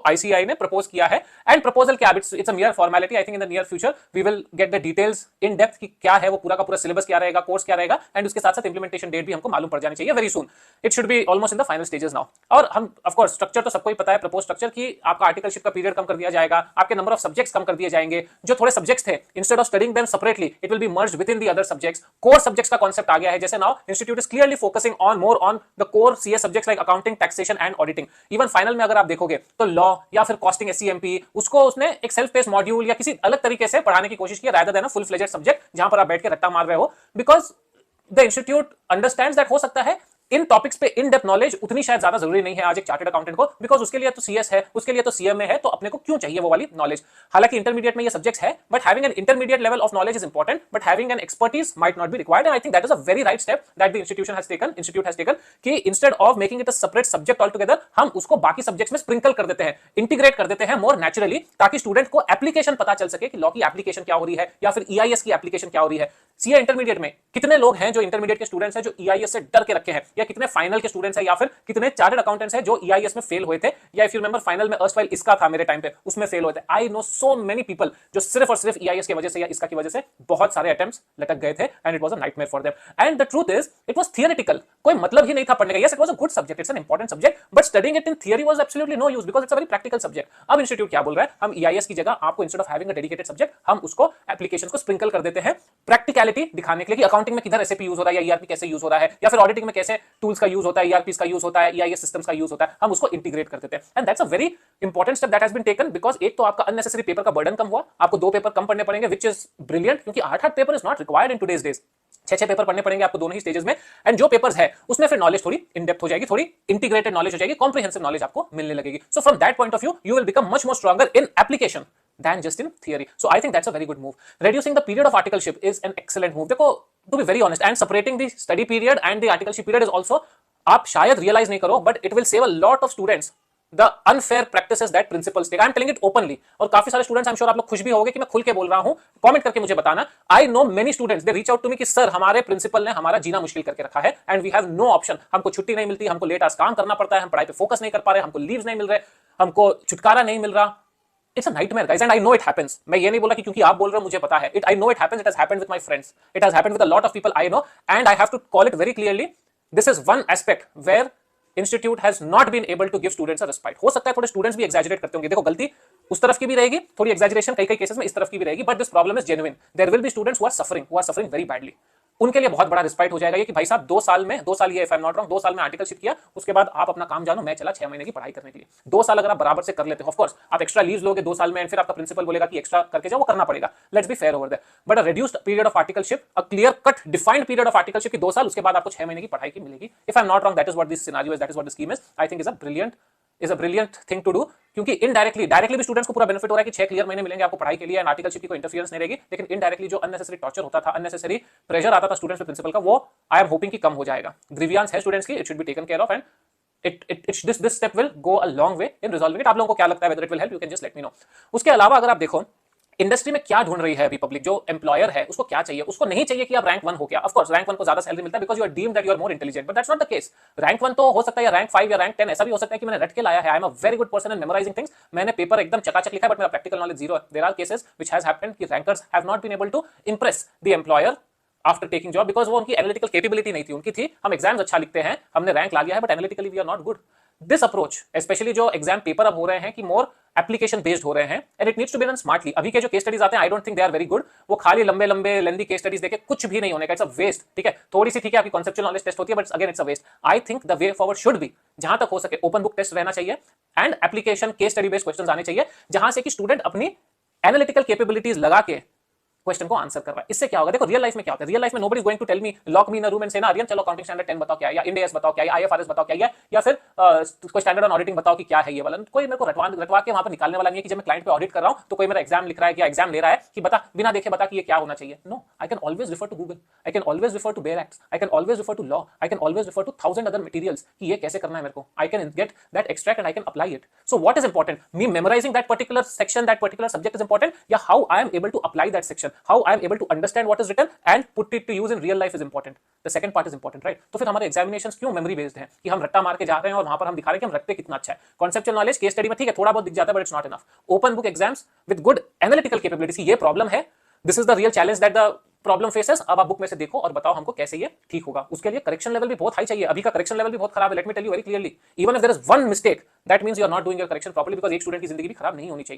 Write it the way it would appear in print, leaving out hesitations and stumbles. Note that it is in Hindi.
ICAI ने प्रपोज किया है। एंड प्रपोजल क्या, it's a mere formality. I think in the near future we will get the details in depth कि क्या है वो पूरा का पूरा सिलेबस क्या रहेगा, कोर्स क्या रहेगा, एंड उसके साथ साथ इंप्लीमेंटेशन डेट भी हमको मालूम पड़ जानी चाहिए very soon. It should be almost in the final stages now. और हम ऑफ कोर्स स्ट्रक्चर तो सबको ही पता है, प्रपोज स्ट्रक्चर की आपका आर्टिकलशिप का पीरियड कम कर दिया जाएगा, आपके नंबर ऑफ सब्जेक्ट्स कम कर दिए जाएंगे। जो थोड़े सब्जेक्ट्स थे, instead of studying them separately, it will be merged with in the other subjects. Core subjects का कांसेप्ट आ गया है, जैसे now institute is clearly focusing on more on the core CA subjects like accounting, taxation and auditing. Even final में अगर आप देखोगे तो लॉ या फिर कॉस्टिंग, SCMP, उसको उसने एक सेल्फ पेस मॉड्यूल या किसी अलग तरीके से पढ़ाने की कोशिश की, rather than a full fledged subject जहां पर आप बैठ के रट्टा मार रहे हो। Because the institute understands that हो सकता है इन टॉपिक्स पे इन डेप्थ नॉलेज उतनी शायद ज्यादा जरूरी नहीं है आज एक चार्टर्ड अकाउंटेंट को, बिकॉज उसके लिए तो CS है, उसके लिए तो CMA है, तो अपने को क्यों चाहिए वो वाली नॉलेज। हालांकि इंटरमीडिएट में ये सब्जेक्ट्स है, but having an intermediate level of knowledge is important, but having an expertise might not be required. And I think that is a very right step that the institute has taken कि instead of making it a separate subject all together, हम उसको बाकी सब्जेक्ट्स में स्प्रिंकल कर देते हैं, इंटीग्रेट कर देते हैं मोर नेचुरली, ताकि स्टूडेंट को एप्लीकेशन पता चल सके कि लॉ की एप्लीकेशन क्या हो रही है या फिर EIS की एप्लीकेशन क्या हो रही है। सीए इंटरमीडिएट में कितने लोग हैं जो इंटरमीडिएट के स्टूडेंट्स हैं जो EIS से डर के रखे हैं, या कितने फाइनल के स्टूडेंट्स हैं, या फिर कितने चार्टर्ड अकाउंटेंट्स हैं जो EIS में फेल हुए थे, या इफ यू रिमेंबर फाइनल में अर्स्टवाइल इसका था मेरे टाइम पे, उसमें फेल हुए थे। I know so many people जो सिर्फ और सिर्फ EIS की वजह से या इसका की वजह से बहुत सारे अटेम्प्ट्स लटक गए थे, and it was a nightmare for them. And the truth is it was theoretical, कोई मतलब ही नहीं था पढ़ने का। Yes, it was a good subject, it's an important subject, but studying it in theory was absolutely no use because it's a very practical subject. अब इंस्टीट्यूट क्या बोल रहा है, हम EIS की जगह आपको instead of having a dedicated subject, हम उसको एप्लीकेशन को स्प्रिंकल कर देते हैं प्रैक्टिकलिटी दिखाने के लिए कि अकाउंटिंग में किधर SAP यूज हो रहा है, या ERP कैसे यूज हो रहा है, या फिर ऑडिटिंग में कैसे टूल्स का यूज होता है, ERPs का यूज होता है, EIS सिस्टम्स का यूज होता है, हम उसको इंटीग्रेट कर देते हैं। And that's a very important step that has been taken, because एक तो आपका अननेसेसरी पेपर का बर्डन कम हुआ, आपको 2 पेपर कम पढ़ने पड़ेंगे, विच इज ब्रिलियंट, क्योंकि 8 paper is not required in today's days. 6 paper पढ़ने पड़ेंगे आपको दोनों ही स्टेजेस में, एंड जो पेपर्स है उसमें फिर नॉलेज थोड़ी इन डेप्थ हो जाएगी, थोड़ी इंटीग्रेटेड नॉलेज हो जाएगी, कॉम्प्रिहेंसिव नॉलेज आपको मिलने लगेगी। So from that point of view you will become much more stronger in application than just in theory. So I think that's a very good move. Reducing the period of articleship is an excellent move. देखो, to be very honest, and separating the study period and the articleship period is also, आप शायद realize नहीं करो, but it will save a lot of students the unfair practices that principals take. I am telling it openly. और काफी सारे स्टूडेंट्स I'm sure आप लोग खुश भी होगे कि मैं खुल के बोल रहा हूं, कमेंट करके मुझे बताना। I know many students, they reach out to me कि सर हमारे प्रिंसिपल ने हमारा जीना मुश्किल करके रखा है, and we have no option. हमको छुट्टी नहीं मिलती, हमको लेट आज काम करना पड़ता है, हम पढ़ाई पे फोकस नहीं कर पा रहे, हमको लीव्स नहीं मिल रहे, हमको छुटकारा नहीं मिल रहा। It's a nightmare, guys, and I know it happens. मैं ये नहीं बोला कि क्योंकि आप बोल रहे हो मुझे पता है। I know it happens. It has happened with my friends. It has happened with a lot of people I know, and I have to call it very clearly. This is one aspect where institute has not been able to give students a respite. हो सकता है थोड़े students भी exaggerate करते होंगे। देखो, गलती उस तरफ की भी रहेगी, थोड़ी exaggeration कई केसेस में इस तरफ की भी रहेगी, but this problem is genuine. There will be students who are suffering very badly. उनके लिए बहुत बड़ा रिस्पाइट हो जाएगा ये कि भाई साहब 2 साल ये, if I am not wrong, 2 साल में आर्टिकलशिप किया, उसके बाद आप अपना काम जानो, मैं चला 6 महीने की पढ़ाई करने के लिए। 2 साल अगर आप बराबर से कर लेते हो, ऑफ कोर्स आप एक्स्ट्रा लीव्स लोगे 2 साल में, एंड फिर आपका प्रिंसिपल बोलेगा कि एक्स्ट्रा करके जाओ, वो करना पड़ेगा, let's be fair over there. But a reduced period of articleship, a clear cut defined period of articleship की 2 साल, उसके बाद आपको 6 महीने की पढ़ाई की मिलेगी। If I am not wrong, that is what this scenario is, that is what the scheme is. I think is a brilliant thing to do, क्योंकि डायरेक्टली भी स्टूडेंट्स को पूरा बेनिफिट हो रहा है कि 6 क्लियर महीने मिलेंगे आपको पढ़ाई के लिए, एंड आर्टिकलशिप की कोई इंटरफियरेंस नहीं रहेगी। लेकिन इनडायरेक्टली जो अननेसेसरी टॉर्चर होता था, अननेसेसरी प्रेशर आता था स्टूडेंट्स पे प्रिंसिपल का, वो आई एम होपिंग कि कम हो जाएगा। ग्रीवियंस है स्टूडेंट्स की, it should be taken care of, and this step will go a long way in resolving it. आप लोगों को क्या लगता है, whether it will help, you can just let me know. उसके अलावा अगर आप देखो इंडस्ट्री में क्या ढूंढ रही है अभी पब्लिक, जो एम्प्लॉयर है उसको क्या चाहिए, उसको नहीं चाहिए कि आप रैंक 1 हो क्या। ऑफ कोर्स रैंक 1 को ज्यादा सैलरी मिलता है because you are deemed that you are more intelligent, but that's not the case. Rank 1 तो हो सकता है, या रैंक 5 या रैंक 10, ऐसा भी हो सकता है कि मैंने रट के लाया है, I am a very good person in memorising things, मैंने पेपर एकदम चकाचक लिखा है, बट मेरा प्रैक्टिकल नॉलेज जीरो है। There are cases which has happened कि rankers have not been able to impress the employer after taking job, because वो उनकी एनालिटिकल कैपेबिलिटी नहीं थी, उनकी थी हम एग्जाम्स अच्छा लिखते हैं, हमने रैंक ला लिया है, but analytically we are not good. This approach, specially जो एग्जाम पेपर अब हो रहे हैं कि मोर एप्लीकेशन बेस्ड हो रहे हैं, and it needs to be done smartly. अभी के जो केस स्टडीज आते हैं, I don't think they are very good. वो खाली लंबे लेंदी केस स्टडीज देके कुछ भी नहीं होने का, इट्स अ वेस्ट। ठीक है, थोड़ी सी ठीक है आपकी कॉन्सेप्चुअल नॉलेज टेस्ट होती है, but again it's a waste. I think the way forward should be, जहां तक हो सके ओपन बुक टेस्ट रहना चाहिए, and application case study based questions आने चाहिए, जहां से कि स्टूडेंट अपनी एनालिटिकल कैपेबिलिटीज लगा के क्वेश्चन को आंसर कर रहा है। इससे क्या होगा, देखो रियल लाइफ में क्या होता है, रियल लाइफ में nobody is going to tell me, lock me in a room and say ना आर्यन चलो अकाउंटिंग स्टैंडर्ड 10 बताओ क्या है, या इंड AS बताओ क्या है, IFRS बताओ क्या है, या फिर कोई स्टैंडर्ड ऑन ऑडिटिंग बताओ कि क्या है ये वाला। कोई मेरे को रटवा के वहां पर निकालने वाला नहीं है कि जब मैं क्लाइंट पे ऑडिट कर रहा हूं तो कोई मेरा एग्जाम लिख रहा है या एग्जाम ले रहा है कि बता, बिना देखे बता कि ये क्या होना चाहिए। No, I can always refer to Google, I can always refer to bare acts, I can always refer to law, I can always refer to 1000 other materials कि ये कैसे करना है मेरे को। I can get that extract and I can apply it. So what is important, me memorising that particular section, that particular subject is important, या how I am able to apply that section. How I am able to understand what is written and put it to use in real life is important. The second part is important, right? तो फिर हमारे एग्जामिनेशंस क्यों मेमोरी बेस्ड हैं कि हम रट्टा मार के जा रहे हैं और वहां पर हम दिखा रहे हैं कि हम रखते कितना अच्छा है। कॉन्सेप्चुअल नॉलेज केस स्टडी में ठीक है थोड़ा बहुत दिख जाता है, but it's not enough. Open book exams with good analytical capabilities, ये प्रॉब्लम है, this is the real challenge that the problem faces. अब आप बुक में से देखो और बताओ हमको कैसे ये ठीक होगा। उसके लिए करेक्शन लेवल भी बहुत हाई चाहिए, अभी का करेक्शन लेवल भी बहुत खराब है। Let me tell you very clearly, even if there is one mistake that means you are not doing your correction properly, because एक स्टूडेंट की जिंदगी भी खराब नहीं होनी चाहिए।